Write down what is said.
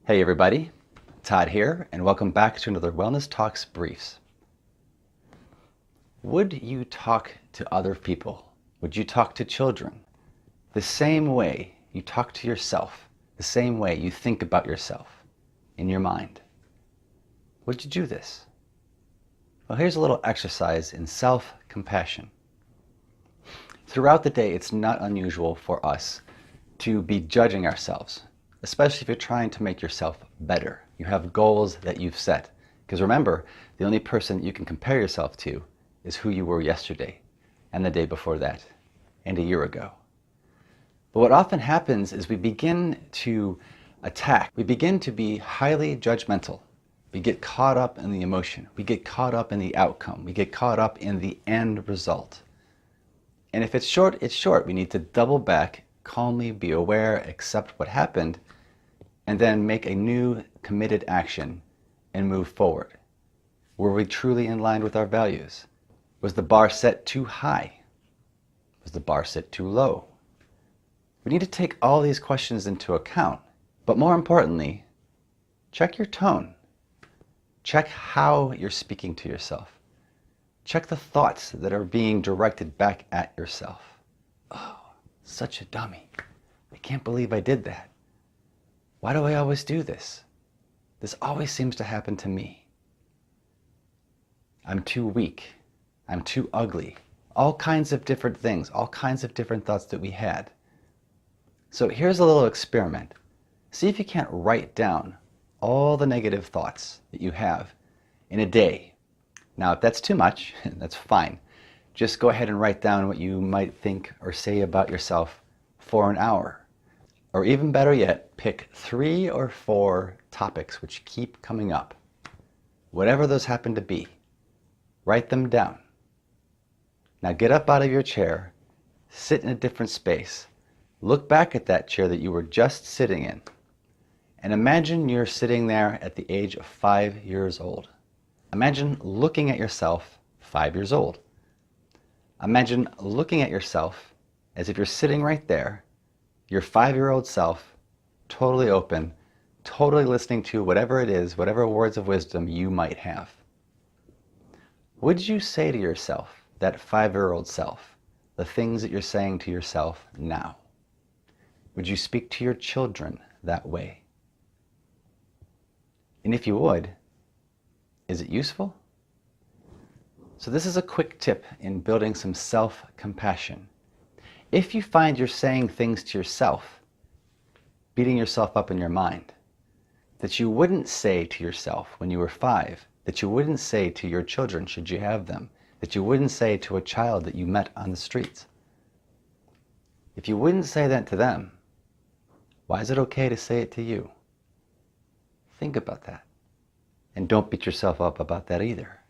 Hey everybody, Todd here, and welcome back to another Wellness Talks Briefs. Would you talk to other people? Would you talk to children the same way you talk to yourself, the same way you think about yourself in your mind? Would you do this? Well, here's a little exercise in self-compassion. Throughout the day, it's not unusual for us to be judging ourselves, especially if you're trying to make yourself better. You have goals that you've set. Because remember, the only person you can compare yourself to is who you were yesterday, and the day before that, and a year ago. But what often happens is we begin to attack. We begin to be highly judgmental. We get caught up in the emotion. We get caught up in the outcome. We get caught up in the end result. And if it's short, it's short. We need to double back, calmly be aware, accept what happened, and then make a new committed action and move forward. Were we truly in line with our values? Was the bar set too high? Was the bar set too low? We need to take all these questions into account, but more importantly, check your tone. Check how you're speaking to yourself. Check the thoughts that are being directed back at yourself. Oh, such a dummy. I can't believe I did that. Why do I always do this? This always seems to happen to me. I'm too weak. I'm too ugly. All kinds of different things, all kinds of different thoughts that we had. So here's a little experiment. See if you can't write down all the negative thoughts that you have in a day. Now, if that's too much, that's fine. Just go ahead and write down what you might think or say about yourself for an hour. Or even better yet, pick 3 or 4 topics which keep coming up. Whatever those happen to be, write them down. Now get up out of your chair, sit in a different space, look back at that chair that you were just sitting in, and imagine you're sitting there at the age of 5 years old. Imagine looking at yourself 5 years old. Imagine looking at yourself as if you're sitting right there, your 5-year-old self, totally open, totally listening to whatever it is, whatever words of wisdom you might have. Would you say to yourself, that 5-year-old self, the things that you're saying to yourself now? Would you speak to your children that way? And if you would, is it useful? So this is a quick tip in building some self-compassion. If you find you're saying things to yourself, beating yourself up in your mind, that you wouldn't say to yourself when you were 5, that you wouldn't say to your children should you have them, that you wouldn't say to a child that you met on the streets. If you wouldn't say that to them, why is it okay to say it to you? Think about that. And don't beat yourself up about that either.